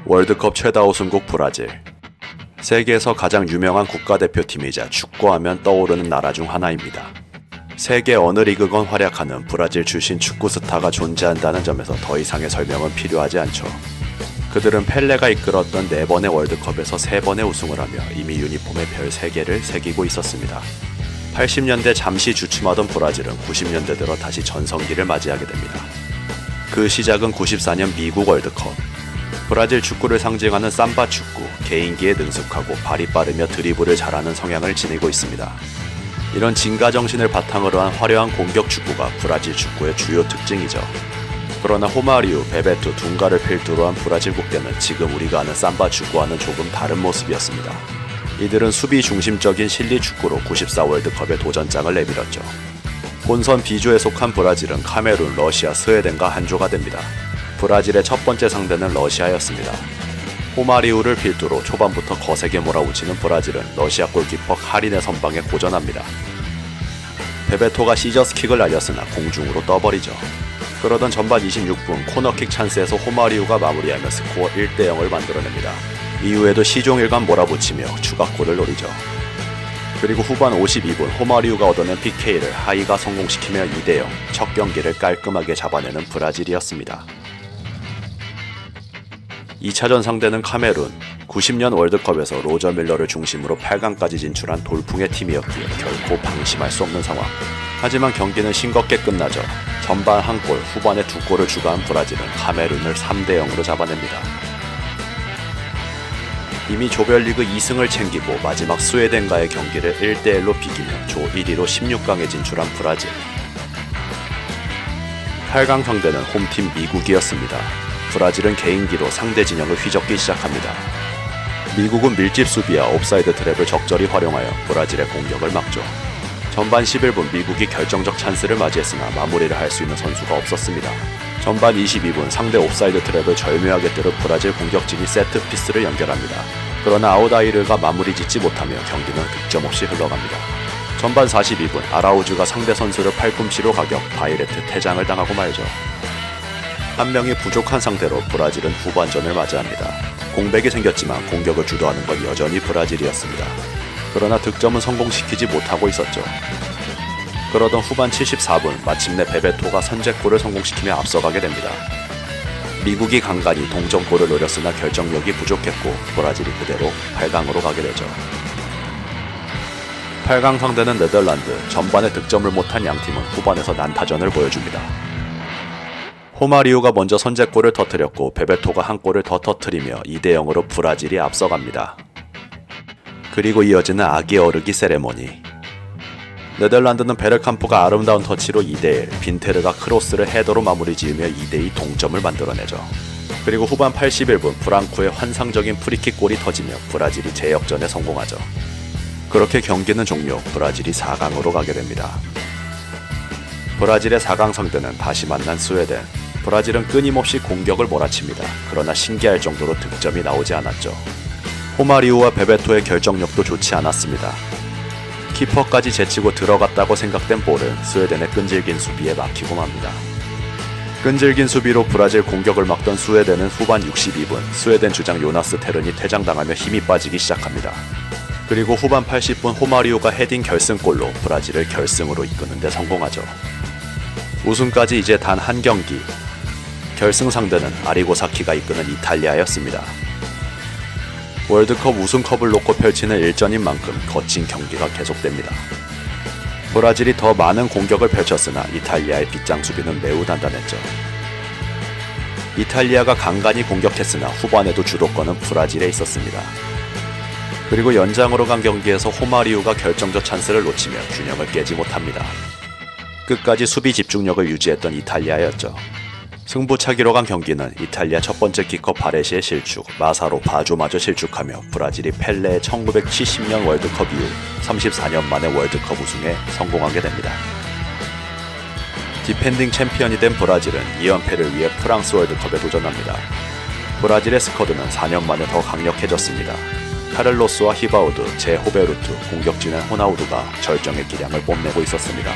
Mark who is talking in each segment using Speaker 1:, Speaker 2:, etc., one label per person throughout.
Speaker 1: 월드컵 최다 우승국 브라질. 세계에서 가장 유명한 국가대표팀이자 축구하면 떠오르는 나라 중 하나입니다. 세계 어느 리그건 활약하는 브라질 출신 축구 스타가 존재한다는 점에서 더 이상의 설명은 필요하지 않죠. 그들은 펠레가 이끌었던 4번의 월드컵에서 3번의 우승을 하며 이미 유니폼에 별 3개를 새기고 있었습니다. 80년대 잠시 주춤하던 브라질은 90년대 들어 다시 전성기를 맞이하게 됩니다. 그 시작은 94년 미국 월드컵. 브라질 축구를 상징하는 삼바 축구, 개인기에 능숙하고 발이 빠르며 드리블을 잘하는 성향을 지니고 있습니다. 이런 진가 정신을 바탕으로 한 화려한 공격 축구가 브라질 축구의 주요 특징이죠. 그러나 호마리우, 베베토, 둥가를 필두로 한 브라질 국대는 지금 우리가 아는 삼바 축구와는 조금 다른 모습이었습니다. 이들은 수비 중심적인 실리 축구로 94 월드컵에 도전장을 내밀었죠. 본선 B조에 속한 브라질은 카메룬, 러시아, 스웨덴과 한조가 됩니다. 브라질의 첫 번째 상대는 러시아였습니다. 호마리우를 필두로 초반부터 거세게 몰아붙이는 브라질은 러시아 골키퍼 카린의 선방에 고전합니다. 베베토가 시저스킥을 날렸으나 공중으로 떠버리죠. 그러던 전반 26분 코너킥 찬스에서 호마리우가 마무리하며 스코어 1대0을 만들어냅니다. 이후에도 시종일관 몰아붙이며 추가골을 노리죠. 그리고 후반 52분 호마리우가 얻어낸 PK를 하이가 성공시키며 2대0, 첫 경기를 깔끔하게 잡아내는 브라질이었습니다. 2차전 상대는 카메룬. 90년 월드컵에서 로저 밀러를 중심으로 8강까지 진출한 돌풍의 팀이었기에 결코 방심할 수 없는 상황. 하지만 경기는 싱겁게 끝나죠. 전반 1골, 후반에 2골을 추가한 브라질은 카메룬을 3대0으로 잡아냅니다. 이미 조별리그 2승을 챙기고 마지막 스웨덴과의 경기를 1대1로 비기며 조 1위로 16강에 진출한 브라질. 8강 상대는 홈팀 미국이었습니다. 브라질은 개인기로 상대 진영을 휘젓기 시작합니다. 미국은 밀집 수비와 옵사이드 트랩을 적절히 활용하여 브라질의 공격을 막죠. 전반 11분 미국이 결정적 찬스를 맞이했으나 마무리를 할 수 있는 선수가 없었습니다. 전반 22분 상대 옵사이드 트랩을 절묘하게 뚫은 브라질 공격진이 세트피스를 연결합니다. 그러나 아우다이르가 마무리 짓지 못하며 경기는 득점 없이 흘러갑니다. 전반 42분 아라우주가 상대 선수를 팔꿈치로 가격, 다이렉트 퇴장을 당하고 말죠. 한 명이 부족한 상태로 브라질은 후반전을 맞이합니다. 공백이 생겼지만 공격을 주도하는 건 여전히 브라질이었습니다. 그러나 득점은 성공시키지 못하고 있었죠. 그러던 후반 74분 마침내 베베토가 선제골을 성공시키며 앞서가게 됩니다. 미국이 간간히 동점골을 노렸으나 결정력이 부족했고 브라질이 그대로 8강으로 가게 되죠. 8강 상대는 네덜란드. 전반에 득점을 못한 양팀은 후반에서 난타전을 보여줍니다. 호마리우가 먼저 선제골을 터뜨렸고 베베토가 한 골을 더 터뜨리며 2대0으로 브라질이 앞서갑니다. 그리고 이어지는 아기 어르기 세레모니. 네덜란드는 베르캄프가 아름다운 터치로 2대1, 빈테르가 크로스를 헤더로 마무리 지으며 2대2 동점을 만들어내죠. 그리고 후반 81분 프랑쿠의 환상적인 프리킥 골이 터지며 브라질이 재역전에 성공하죠. 그렇게 경기는 종료, 브라질이 4강으로 가게 됩니다. 브라질의 4강 상대는 다시 만난 스웨덴. 브라질은 끊임없이 공격을 몰아칩니다. 그러나 신기할 정도로 득점이 나오지 않았죠. 호마리우와 베베토의 결정력도 좋지 않았습니다. 키퍼까지 제치고 들어갔다고 생각된 볼은 스웨덴의 끈질긴 수비에 막히고 맙니다. 끈질긴 수비로 브라질 공격을 막던 스웨덴은 후반 62분 스웨덴 주장 요나스 테른이 퇴장당하며 힘이 빠지기 시작합니다. 그리고 후반 80분 호마리우가 헤딩 결승골로 브라질을 결승으로 이끄는 데 성공하죠. 우승까지 이제 단 한 경기. 결승 상대는 아리고사키가 이끄는 이탈리아였습니다. 월드컵 우승컵을 놓고 펼치는 일전인 만큼 거친 경기가 계속됩니다. 브라질이 더 많은 공격을 펼쳤으나 이탈리아의 빗장 수비는 매우 단단했죠. 이탈리아가 간간히 공격했으나 후반에도 주도권은 브라질에 있었습니다. 그리고 연장으로 간 경기에서 호마리우가 결정적 찬스를 놓치며 균형을 깨지 못합니다. 끝까지 수비 집중력을 유지했던 이탈리아였죠. 승부차기로 간 경기는 이탈리아 첫 번째 키커 바레시의 실축, 마사로 바조마저 실축하며 브라질이 펠레의 1970년 월드컵 이후 34년 만에 월드컵 우승에 성공하게 됩니다. 디펜딩 챔피언이 된 브라질은 2연패를 위해 프랑스 월드컵에 도전합니다. 브라질의 스쿼드는 4년 만에 더 강력해졌습니다. 카를로스와 히바우드, 제호베르투, 공격진의 호나우두가 절정의 기량을 뽐내고 있었습니다.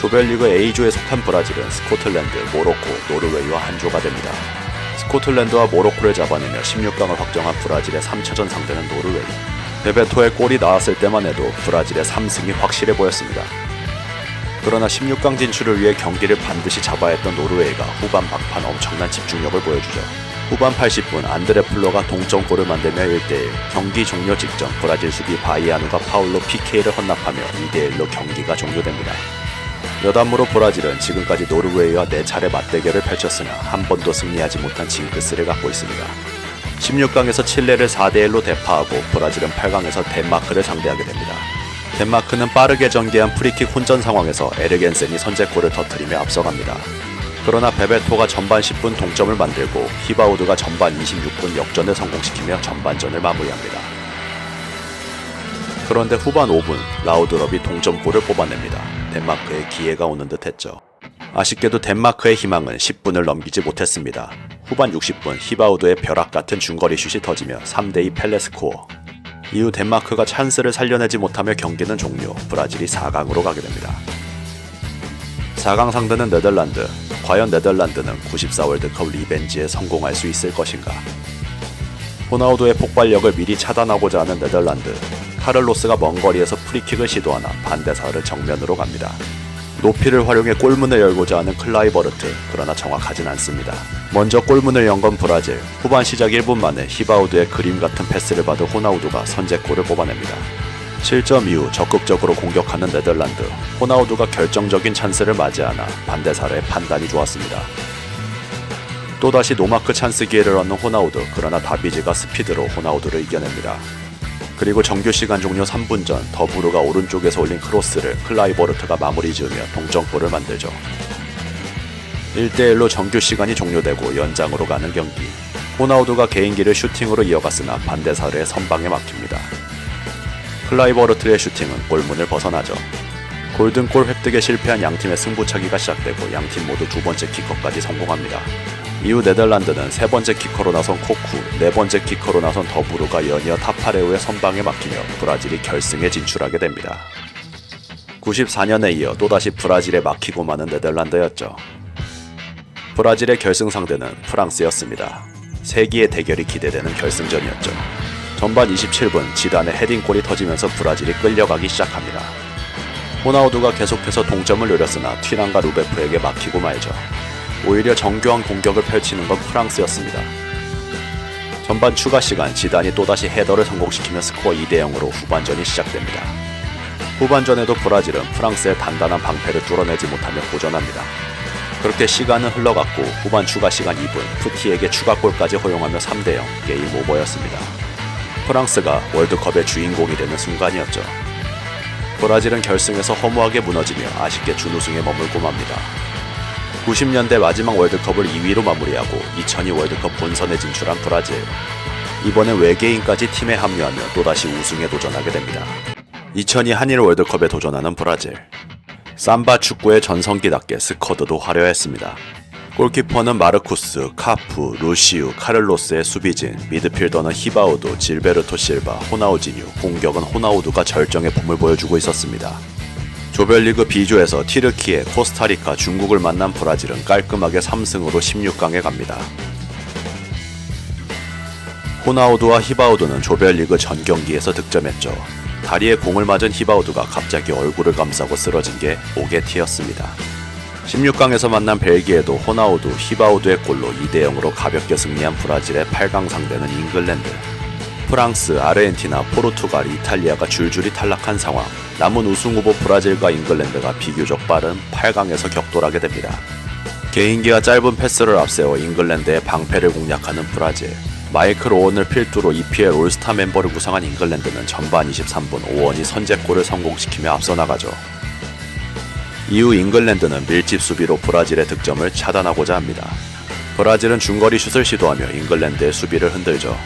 Speaker 1: 조별리그 A조에 속한 브라질은 스코틀랜드, 모로코, 노르웨이와 한조가 됩니다. 스코틀랜드와 모로코를 잡아내며 16강을 확정한 브라질의 3차전 상대는 노르웨이. 베베토의 골이 나왔을 때만 해도 브라질의 3승이 확실해 보였습니다. 그러나 16강 진출을 위해 경기를 반드시 잡아야 했던 노르웨이가 후반 막판 엄청난 집중력을 보여주죠. 후반 80분 안드레 플로가 동점골을 만들며 1대1. 경기 종료 직전 브라질 수비 바이아누가 파울로 PK를 헌납하며 2대1로 경기가 종료됩니다. 여담으로 브라질은 지금까지 노르웨이와 4차례 맞대결을 펼쳤으나 한 번도 승리하지 못한 징크스를 갖고 있습니다. 16강에서 칠레를 4대1로 대파하고 브라질은 8강에서 덴마크를 상대하게 됩니다. 덴마크는 빠르게 전개한 프리킥 혼전 상황에서 에르겐센이 선제골을 터뜨리며 앞서갑니다. 그러나 베베토가 전반 10분 동점을 만들고 히바우드가 전반 26분 역전을 성공시키며 전반전을 마무리합니다. 그런데 후반 5분 라우드럽이 동점골을 뽑아냅니다. 덴마크에 기회가 오는 듯 했죠. 아쉽게도 덴마크의 희망은 10분을 넘기지 못했습니다. 후반 60분 히바우드의 벼락같은 중거리 슛이 터지며 3대2 펠레 스코어. 이후 덴마크가 찬스를 살려내지 못하며 경기는 종료, 브라질이 4강으로 가게 됩니다. 4강 상대는 네덜란드. 과연 네덜란드는 94 월드컵 리벤지에 성공할 수 있을 것인가? 호나우두의 폭발력을 미리 차단하고자 하는 네덜란드. 카를로스가 먼 거리에서 프리킥을 시도하나 반대사를 정면으로 갑니다. 높이를 활용해 골문을 열고자 하는 클라이버르트, 그러나 정확하진 않습니다. 먼저 골문을 연 건 브라질. 후반 시작 1분 만에 히바우드의 그림 같은 패스를 받은 호나우두가 선제골을 뽑아냅니다. 실점 이후 적극적으로 공격하는 네덜란드. 호나우두가 결정적인 찬스를 맞이하나 반대사의 판단이 좋았습니다. 또다시 노마크 찬스 기회를 얻는 호나우두, 그러나 다비지가 스피드로 호나우두를 이겨냅니다. 그리고 정규시간 종료 3분 전 더부르가 오른쪽에서 올린 크로스를 클라이버르트가 마무리 지으며 동점골을 만들죠. 1대1로 정규시간이 종료되고 연장으로 가는 경기. 호나우두가 개인기를 슈팅으로 이어갔으나 반대사의 선방에 막힙니다. 클라이버르트의 슈팅은 골문을 벗어나죠. 골든골 획득에 실패한 양팀의 승부차기가 시작되고 양팀 모두 두 번째 키커까지 성공합니다. 이후 네덜란드는 세 번째 키커로 나선 코쿠, 네 번째 키커로 나선 더부르가 연이어 타파레우의 선방에 막히며 브라질이 결승에 진출하게 됩니다. 94년에 이어 또다시 브라질에 막히고 마는 네덜란드였죠. 브라질의 결승 상대는 프랑스였습니다. 세기의 대결이 기대되는 결승전이었죠. 전반 27분 지단의 헤딩골이 터지면서 브라질이 끌려가기 시작합니다. 호나우두가 계속해서 동점을 노렸으나 튀랑과 루베프에게 막히고 말죠. 오히려 정교한 공격을 펼치는 건 프랑스였습니다. 전반 추가 시간 지단이 또다시 헤더를 성공시키며 스코어 2대0으로 후반전이 시작됩니다. 후반전에도 브라질은 프랑스의 단단한 방패를 뚫어내지 못하며 고전합니다. 그렇게 시간은 흘러갔고 후반 추가 시간 2분 푸티에게 추가골까지 허용하며 3대0 게임 오버였습니다. 프랑스가 월드컵의 주인공이 되는 순간이었죠. 브라질은 결승에서 허무하게 무너지며 아쉽게 준우승에 머물고 맙니다. 90년대 마지막 월드컵을 2위로 마무리하고 2002 월드컵 본선에 진출한 브라질. 이번엔 외계인까지 팀에 합류하며 또다시 우승에 도전하게 됩니다. 2002 한일 월드컵에 도전하는 브라질. 삼바 축구의 전성기답게 스쿼드도 화려했습니다. 골키퍼는 마르쿠스, 카푸, 루시우, 카를로스의 수비진, 미드필더는 히바우두, 질베르토 실바, 호나우지뉴, 공격은 호나우두가 절정의 폼을 보여주고 있었습니다. 조별리그 B조에서 티르키예, 코스타리카, 중국을 만난 브라질은 깔끔하게 3승으로 16강에 갑니다. 호나우두와 히바우두는 조별리그 전 경기에서 득점했죠. 다리에 공을 맞은 히바우두가 갑자기 얼굴을 감싸고 쓰러진 게 오게티였습니다. 16강에서 만난 벨기에도 호나우두, 히바우두의 골로 2대0으로 가볍게 승리한 브라질의 8강 상대는 잉글랜드. 프랑스, 아르헨티나, 포르투갈, 이탈리아가 줄줄이 탈락한 상황. 남은 우승 후보 브라질과 잉글랜드가 비교적 빠른 8강에서 격돌하게 됩니다. 개인기와 짧은 패스를 앞세워 잉글랜드의 방패를 공략하는 브라질. 마이클 오원을 필두로 EPL 올스타 멤버를 구성한 잉글랜드는 전반 23분 오원이 선제골을 성공시키며 앞서 나가죠. 이후 잉글랜드는 밀집 수비로 브라질의 득점을 차단하고자 합니다. 브라질은 중거리 슛을 시도하며 잉글랜드의 수비를 흔들죠.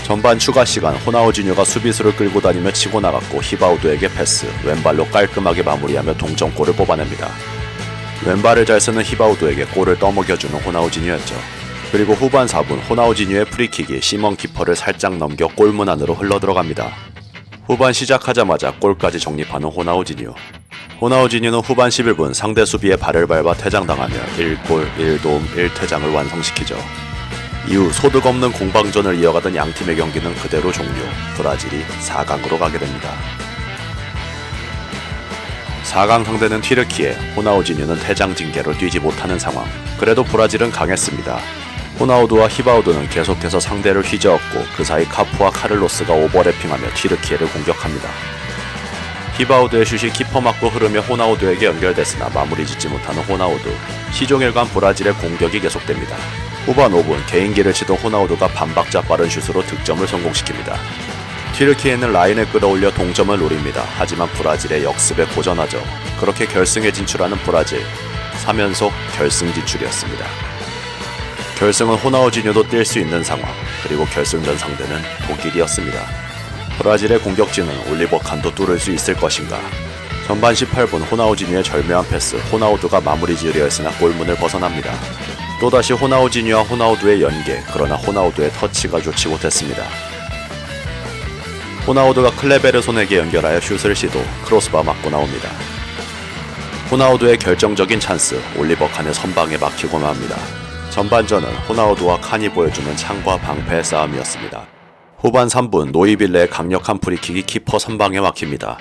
Speaker 1: 전반 추가 시간 호나우지뉴가 수비수를 끌고 다니며 치고 나갔고 히바우두에게 패스, 왼발로 깔끔하게 마무리하며 동점골을 뽑아냅니다. 왼발을 잘 쓰는 히바우두에게 골을 떠먹여주는 호나우지뉴였죠. 그리고 후반 4분 호나우지뉴의 프리킥이 시먼 키퍼를 살짝 넘겨 골문 안으로 흘러들어갑니다. 후반 시작하자마자 골까지 정립하는 호나우지뉴. 호나우지뉴는 후반 11분 상대 수비에 발을 밟아 퇴장당하며 1골 1도움 1퇴장을 완성시키죠. 이후 소득 없는 공방전을 이어가던 양팀의 경기는 그대로 종료, 브라질이 4강으로 가게 됩니다. 4강 상대는 튀르키예, 호나우지뉴는 퇴장 징계로 뛰지 못하는 상황. 그래도 브라질은 강했습니다. 호나우두와 히바우드는 계속해서 상대를 휘저었고 그 사이 카푸와 카를로스가 오버래핑하며 튀르키예를 공격합니다. 히바우드의 슛이 키퍼 맞고 흐르며 호나우두에게 연결됐으나 마무리 짓지 못하는 호나우두. 시종일관 브라질의 공격이 계속됩니다. 후반 5분 개인기를 치던 호나우두가 반박자 빠른 슛으로 득점을 성공시킵니다. 튀르키예는 라인을 끌어올려 동점을 노립니다. 하지만 브라질의 역습에 고전하죠. 그렇게 결승에 진출하는 브라질, 3연속 결승 진출이었습니다. 결승은 호나우지뉴도 뛸 수 있는 상황, 그리고 결승전 상대는 독일이었습니다. 브라질의 공격진은 올리버 칸도 뚫을 수 있을 것인가. 전반 18분 호나우지뉴의 절묘한 패스, 호나우두가 마무리 지으려 했으나 골문을 벗어납니다. 또다시 호나우지뉴와 호나우두의 연계, 그러나 호나우두의 터치가 좋지 못했습니다. 호나우두가 클레베르손에게 연결하여 슛을 시도, 크로스바 맞고 나옵니다. 호나우두의 결정적인 찬스, 올리버 칸의 선방에 막히고 맙니다. 전반전은 호나우두와 칸이 보여주는 창과 방패의 싸움이었습니다. 후반 3분 노이빌레의 강력한 프리킥이 키퍼 선방에 막힙니다.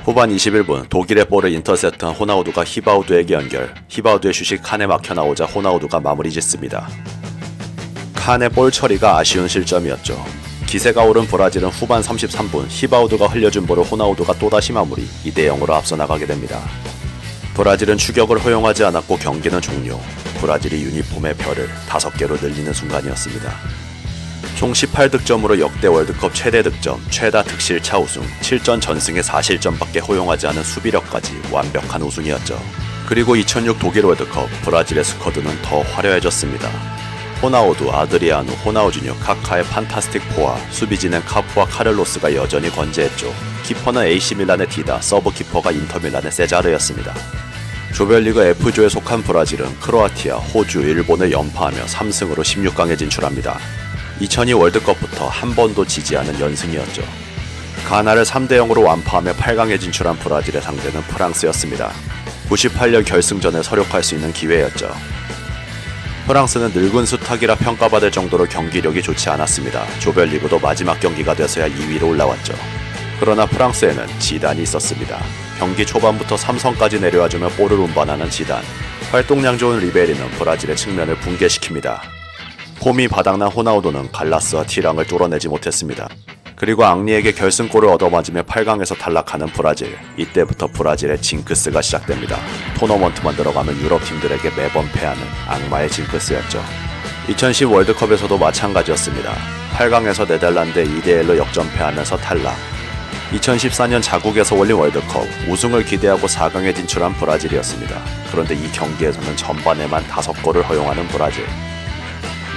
Speaker 1: 후반 21분 독일의 볼을 인터셉트한 호나우두가 히바우드에게 연결, 히바우드의 슛이 칸에 막혀 나오자 호나우두가 마무리 짓습니다. 칸의 볼 처리가 아쉬운 실점이었죠. 기세가 오른 브라질은 후반 33분 히바우드가 흘려준 볼을 호나우두가 또다시 마무리, 2대0으로 앞서 나가게 됩니다. 브라질은 추격을 허용하지 않았고 경기는 종료. 브라질이 유니폼의 별을 5개로 늘리는 순간이었습니다. 총 18득점으로 역대 월드컵 최대 득점, 최다 득실차 우승, 7전 전승의 4실점밖에 허용하지 않은 수비력까지 완벽한 우승이었죠. 그리고 2006 독일 월드컵, 브라질의 스쿼드는 더 화려해졌습니다. 호나우두, 아드리아누, 호나우지뉴, 카카의 판타스틱 포와 수비진은 카푸와 카를로스가 여전히 건재했죠. 키퍼는 AC밀란의 디다, 서브 키퍼가 인터밀란의 세자르였습니다. 조별리그 F조에 속한 브라질은 크로아티아, 호주, 일본을 연파하며 3승으로 16강에 진출합니다. 2002 월드컵부터 한 번도 지지 않은 연승이었죠. 가나를 3대0으로 완파하며 8강에 진출한 브라질의 상대는 프랑스였습니다. 98년 결승전에 서력할 수 있는 기회였죠. 프랑스는 늙은 수탉이라 평가받을 정도로 경기력이 좋지 않았습니다. 조별리그도 마지막 경기가 돼서야 2위로 올라왔죠. 그러나 프랑스에는 지단이 있었습니다. 경기 초반부터 삼성까지 내려와주며 볼을 운반하는 지단. 활동량 좋은 리베리는 브라질의 측면을 붕괴시킵니다. 폼이 바닥난 호나우두는 갈라스와 티랑을 뚫어내지 못했습니다. 그리고 앙리에게 결승골을 얻어맞으며 8강에서 탈락하는 브라질. 이때부터 브라질의 징크스가 시작됩니다. 토너먼트만 들어가면 유럽팀들에게 매번 패하는 악마의 징크스였죠. 2010 월드컵에서도 마찬가지였습니다. 8강에서 네덜란드에 2대1로 역전패하면서 탈락. 2014년 자국에서 올린 월드컵, 우승을 기대하고 4강에 진출한 브라질이었습니다. 그런데 이 경기에서는 전반에만 5골을 허용하는 브라질.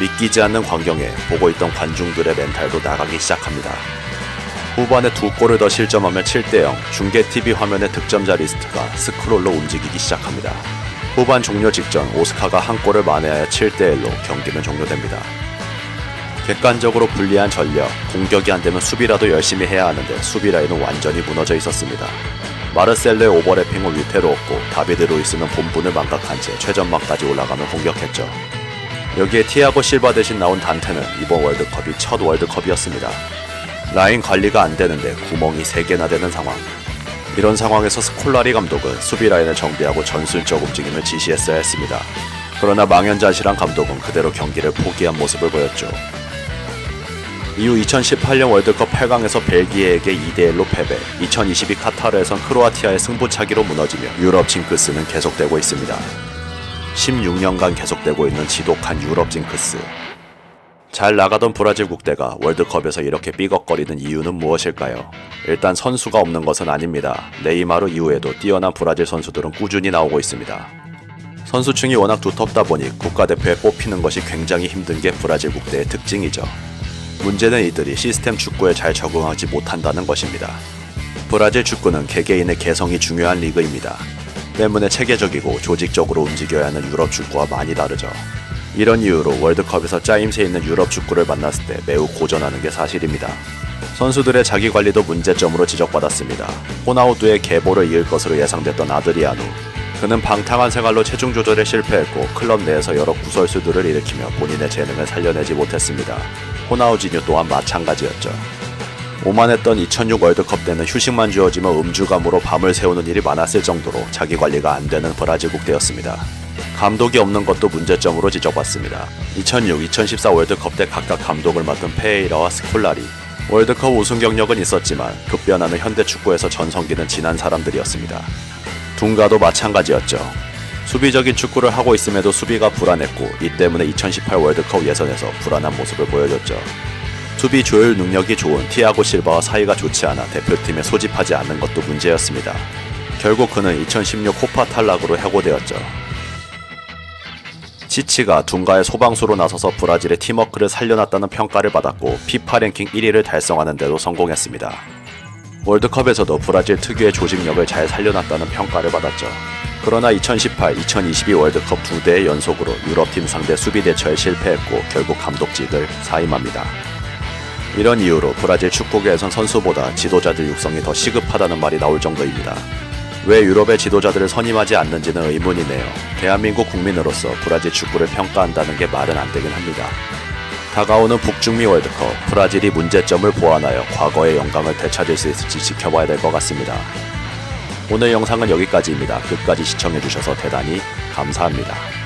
Speaker 1: 믿기지 않는 광경에 보고 있던 관중들의 멘탈도 나가기 시작합니다. 후반에 2골을 더 실점하며 7대0, 중계TV 화면의 득점자 리스트가 스크롤로 움직이기 시작합니다. 후반 종료 직전 오스카가 한 골을 만회하여 7대1로 경기는 종료됩니다. 객관적으로 불리한 전력, 공격이 안되면 수비라도 열심히 해야 하는데 수비 라인은 완전히 무너져 있었습니다. 마르셀로의 오버래핑은 위태로웠고 다비드 루이스는 본분을 망각한 채 최전방까지 올라가며 공격했죠. 여기에 티아고 실바 대신 나온 단테는 이번 월드컵이 첫 월드컵이었습니다. 라인 관리가 안되는데 구멍이 3개나 되는 상황. 이런 상황에서 스콜라리 감독은 수비 라인을 정비하고 전술적 움직임을 지시했어야 했습니다. 그러나 망연자실한 감독은 그대로 경기를 포기한 모습을 보였죠. 이후 2018년 월드컵 8강에서 벨기에에게 2대1로 패배, 2022 카타르에선 크로아티아의 승부차기로 무너지며 유럽 징크스는 계속되고 있습니다. 16년간 계속되고 있는 지독한 유럽 징크스. 잘 나가던 브라질 국대가 월드컵에서 이렇게 삐걱거리는 이유는 무엇일까요? 일단 선수가 없는 것은 아닙니다. 네이마르 이후에도 뛰어난 브라질 선수들은 꾸준히 나오고 있습니다. 선수층이 워낙 두텁다 보니 국가대표에 뽑히는 것이 굉장히 힘든 게 브라질 국대의 특징이죠. 문제는 이들이 시스템 축구에 잘 적응하지 못한다는 것입니다. 브라질 축구는 개개인의 개성이 중요한 리그입니다. 때문에 체계적이고 조직적으로 움직여야 하는 유럽 축구와 많이 다르죠. 이런 이유로 월드컵에서 짜임새 있는 유럽 축구를 만났을 때 매우 고전하는 게 사실입니다. 선수들의 자기관리도 문제점으로 지적받았습니다. 호나우두의 계보를 이을 것으로 예상됐던 아드리아누. 그는 방탕한 생활로 체중 조절에 실패했고 클럽 내에서 여러 구설수들을 일으키며 본인의 재능을 살려내지 못했습니다. 호나우지뉴 또한 마찬가지였죠. 오만했던 2006 월드컵 때는 휴식만 주어지며 음주감으로 밤을 새우는 일이 많았을 정도로 자기관리가 안되는 브라질 국대였습니다. 감독이 없는 것도 문제점으로 지적받습니다. 2006, 2014 월드컵 때 각각 감독을 맡은 페에이라와 스콜라리. 월드컵 우승 경력은 있었지만 급변하는 현대 축구에서 전성기는 지난 사람들이었습니다. 둥가도 마찬가지였죠. 수비적인 축구를 하고 있음에도 수비가 불안했고 이 때문에 2018 월드컵 예선에서 불안한 모습을 보여줬죠. 수비 조율 능력이 좋은 티아고 실바와 사이가 좋지 않아 대표팀에 소집하지 않는 것도 문제였습니다. 결국 그는 2016 코파 탈락으로 해고되었죠. 치치가 둥가의 소방수로 나서서 브라질의 팀워크를 살려놨다는 평가를 받았고 피파 랭킹 1위를 달성하는 데도 성공했습니다. 월드컵에서도 브라질 특유의 조직력을 잘 살려놨다는 평가를 받았죠. 그러나 2018, 2022 월드컵 2대의 연속으로 유럽팀 상대 수비 대처에 실패했고 결국 감독직을 사임합니다. 이런 이유로 브라질 축구계에선 선수보다 지도자들 육성이 더 시급하다는 말이 나올 정도입니다. 왜 유럽의 지도자들을 선임하지 않는지는 의문이네요. 대한민국 국민으로서 브라질 축구를 평가한다는 게 말은 안 되긴 합니다. 다가오는 북중미 월드컵, 브라질이 문제점을 보완하여 과거의 영광을 되찾을 수 있을지 지켜봐야 될 것 같습니다. 오늘 영상은 여기까지입니다. 끝까지 시청해주셔서 대단히 감사합니다.